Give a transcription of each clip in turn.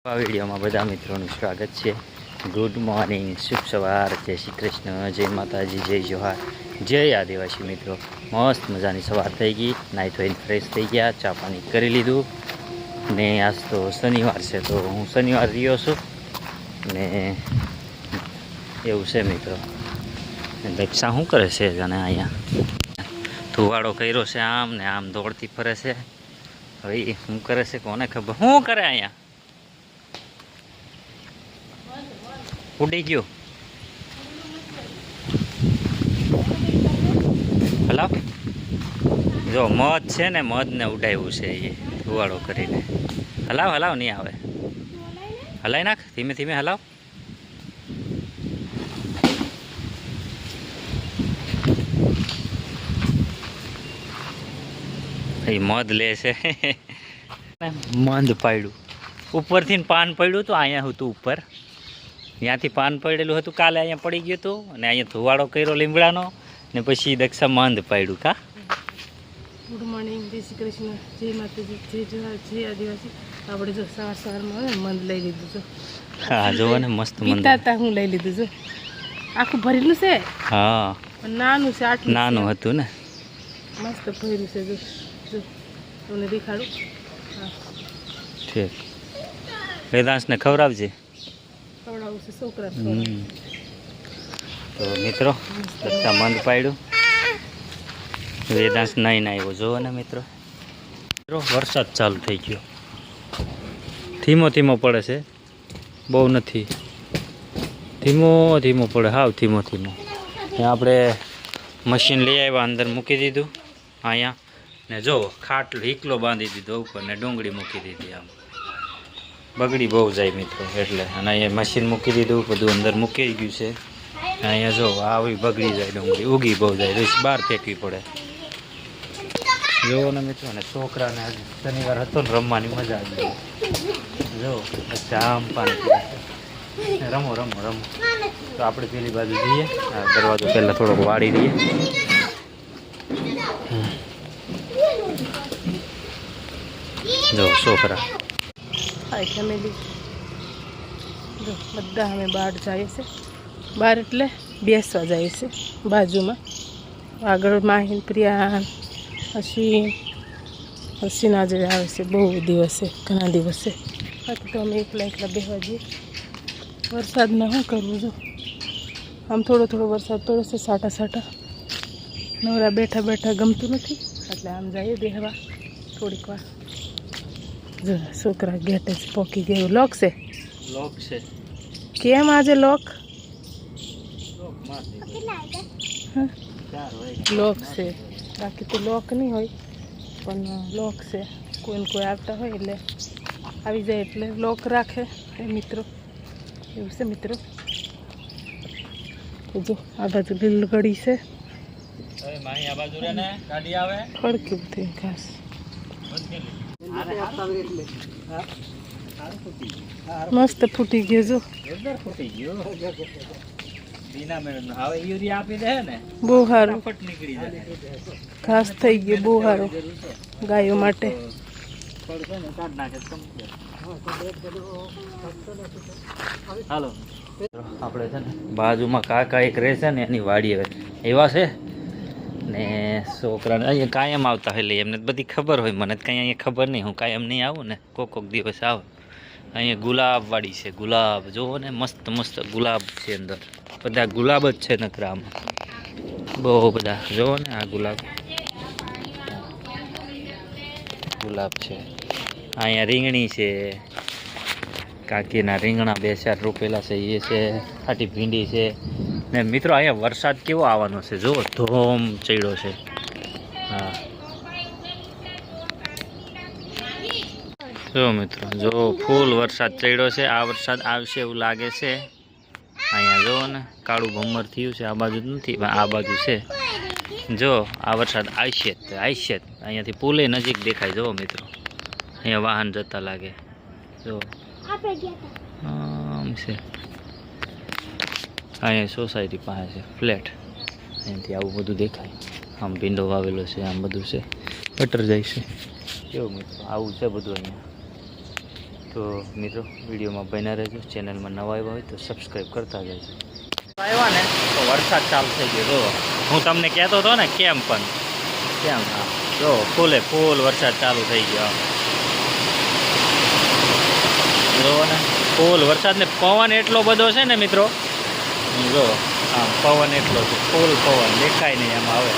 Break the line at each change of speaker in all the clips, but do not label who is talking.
આ વિડીયોમાં બધા મિત્રોનું સ્વાગત છે। ગુડ મોર્નિંગ, શુભ સવાર, જય શ્રી કૃષ્ણ, જય માતાજી, જય જોહાર, જય આદિવાસી મિત્રો। મસ્ત મજાની સવાર થઈ ગઈ, નાહી ધોઈને ફ્રેશ થઈ ગયા, ચા પાણી કરી લીધું ને આજ તો શનિવાર છે તો હું શનિવાર રહ્યો છું ને એવું છે મિત્રો। દક્ષા શું કરે છે જાણે અહીંયા ધુવાડો કર્યો છે, આમ ને આમ દોડતી ફરે છે। હવે શું કરે છે કોને ખબર, શું કરે અહીંયા ઉડી ગયો હલાવ જો મધ છે ને મધ ને ઉડાવ્યું છે એ ધુવાડો કરીને। હલાવ હલાવ નહીં આવે, હલાવી નાખ ધીમે ધીમે હલાવ। એ મધ લે છે મંદ પાડ્યું ઉપરથી પાન પડ્યું હતું, અહીંયા હતું ઉપર, ત્યાંથી પાન પડેલું હતું કાલે, અહીંયા પડી ગયું હતું અને અહીંયા ધુવાડો કર્યો લીમડાનો ને પછી દક્ષા મંદ પાડ્યું। કા
ગુડ મોર્નિંગ, જય શ્રી કૃષ્ણ, જય માતાજી, જય જોહાર, જય આદિવાસી। આપણે જો સવાર સવારમાં મંદ લઈ લીધું છે।
હા જોવો ને મસ્ત મંદ
પીતા હું લઈ લીધું છે, આખું ભરેલું છે।
હા
નાનું છે, આટલું
નાનું હતું ને,
મસ્ત ભર્યું છે। જો જો તમને દેખાડું। હા
ઠીક, વેદાંશને ખવડાવજે,
ખવડાવું છે છોકરા।
તો મિત્રો દક્ષા મંદ પાડ્યું, વેદાંશ નહીં આવ્યો જોવો ને મિત્રો। વરસાદ ચાલુ થઈ ગયો, ધીમો ધીમો પડે છે, બહુ નથી, ધીમો ધીમો પડે, હાવ ધીમો ધીમો। આપણે મશીન લઈ આવ્યા, અંદર મૂકી દીધું અહીંયા ને જો ખાટલો હીકલો બાંધી દીધો ઉપર ને ડુંગળી મૂકી દીધી। આમ બગડી બહુ જાય મિત્રો એટલે, અને અહીંયા મશીન મૂકી દીધું, બધું અંદર મૂકી ગયું છે। અહીંયા જો આવી બગડી જાય ડુંગળી, ઉગી બહુ જાય, બહાર ફેંકવી પડે જોવો ને મિત્રો। અને છોકરાને આજે શનિવાર હતો ને રમવાની મજા આવી ગઈ, જો જામ પાણી રમો રમો રમો। તો આપણે પેલી બાજુ જઈએ, દરવાજો પહેલાં થોડોક વાળી દઈએ। જો છોકરા
હાય ફેમિલી, જો બધા અમે બહાર જઈએ છે, બહાર એટલે બેસવા જઈએ છે બાજુમાં। આગળ માહીન, પ્રિયા, હસીન આજે આવે છે, બહુ દિવસે, ઘણા દિવસે। બાકી તો અમે એકલા એકલા બેસવા જઈએ। વરસાદમાં શું કરવું, જો આમ થોડો થોડો વરસાદ પડે છે, સાટા સાટા, નવરા બેઠા બેઠા ગમતું નથી એટલે આમ જઈએ બેસવા થોડીક વાર। જો છોકરા ગેટ જ પોકી ગયું, લોક છે,
લોક છે,
કેમ આજે લોક લોક છે, બાકી તો લોક નહીં હોય પણ લોક છે। કોઈને કોઈ આવતા હોય એટલે આવી જાય એટલે લોક રાખે એ મિત્રો, એવું છે મિત્રો। તો જો આ બાજુ લીલ ગળી છે, ફળક્યું બધું ઘાસ, મસ્ત ફૂટી ગયો જો, બહુ સારું ઘાસ થઈ ગયું, બહુ સારું ગાયો માટે।
હાલો આપણે છે ને બાજુમાં કાકા એક રહે છે ને એની વાડી એવા છે ને છોકરાને અહીંયા કાયમ આવતા હોય, એટલે એમને બધી ખબર હોય, મને કાંઈ અહીંયા ખબર નહીં, હું કાયમ નહીં આવું ને, કોક દિવસ આવું। અહીંયા ગુલાબ વાડી છે, ગુલાબ જોવો ને, મસ્ત મસ્ત ગુલાબ છે, અંદર બધા ગુલાબ જ છે નકરામાં, બહુ બધા જોવો ને, આ ગુલાબ ગુલાબ છે। અહીંયા રીંગણી છે, કાકીના રીંગણા 2-4 રોપેલા છે એ છે, ખાટી ભીંડી છે ને મિત્રો। અહીંયા વરસાદ કેવો આવવાનો છે, જો ધોમ ચડ્યો છે। હા જો મિત્રો, જો ફૂલ વરસાદ ચડ્યો છે, આ વરસાદ આવશે એવું લાગે છે। અહીંયા જુઓ ને કાળું ભમર થયું છે, આ બાજુ નથી, આ બાજુ છે। જો આ વરસાદ આવશે જ આવશે જ, અહીંયાથી પુલે નજીક દેખાય જુઓ મિત્રો, અહીંયા વાહન જતા લાગે, જો આમ છે। અહીંયા સોસાયટી પાસે છે ફ્લેટ, અહીંયાથી આવું બધું દેખાય, આમ ભીંડો વાવેલો છે, આમ બધું છે, ગટર જાય છે, કેવું મિત્રો આવું છે બધું અહીંયા। તો મિત્રો વિડીયોમાં બન્યા રહેજો, ચેનલમાં નવા આવ્યા હોય તો સબસ્ક્રાઈબ કરતા જજો. આવ્યા ને તો વરસાદ ચાલુ થઈ ગયો. જો હું તમને કહેતો હતો ને કેમ હા જો ફૂલે ફૂલ વરસાદ ચાલુ થઈ ગયો. જો ને ફૂલ વરસાદ ને પવન એટલો બધો છે ને મિત્રો. જો આમ પવન એટલો છે, ફૂલ પવન દેખાય નહીં એમાં આવે.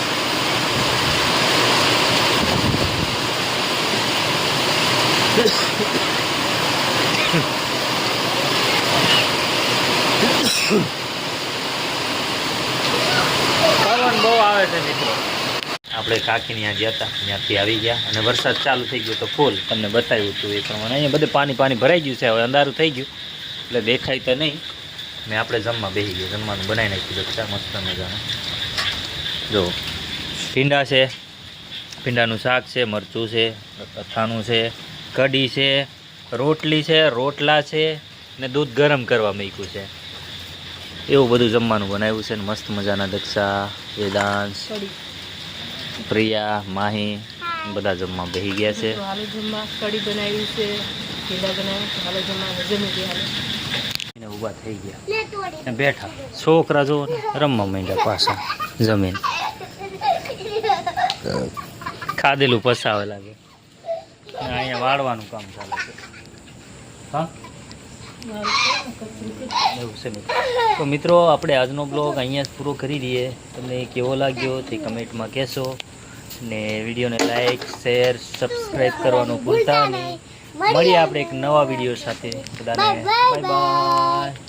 પવન બહુ આવે છે મિત્રો. આપણે કાકીને ત્યાં ગયા હતા, ત્યાંથી આવી ગયા અને વરસાદ ચાલુ થઈ ગયો તો ફૂલ તમને બતાવ્યું હતું એ પ્રમાણે. અહીંયા બધે પાણી ભરાઈ ગયું છે, હવે અંધારું થઈ ગયું એટલે દેખાય તો નહીં. ને આપણે જમવા બેસી ગયા, જમવાનું બનાવી નાખ્યું છે મસ્ત મજાનું. જો ભીંડા છે, ભીંડાનું શાક છે, મરચું છે, અથાણું છે, કઢી છે, રોટલી છે, રોટલા છે ને દૂધ ગરમ કરવા મૂક્યું છે. એવું બધું જમવાનું બનાવ્યું છે ને મસ્ત મજાના. દક્ષા, વેદાંશ, પ્રિયા, માહી બધા જમવા બેસી ગયા છે.
હાલો જમવા કઢી બનાવી છે, ભીંડા બનાવ્યા છે, હાલો જમવા જમી ગયા.
એને ઊભા થઈ ગયા બેઠા છોકરા જો રમવા માંડ્યા પાછા જમીન. ખાધેલું પસાવે લાગે. અહીંયા વાળવાનું કામ ચાલે છે. હા એવું છે મિત્રો. તો મિત્રો આપણે આજનો બ્લોગ અહીંયા જ પૂરો કરી દઈએ. તમને કેવો લાગ્યો તે કમેન્ટમાં કહેશો ને વિડીયોને લાઈક, શેર, સબસ્ક્રાઈબ કરવાનું ભૂલતા નહીં. મળીએ આપણે એક નવા વિડીયો સાથે. બધાને બાય બાય.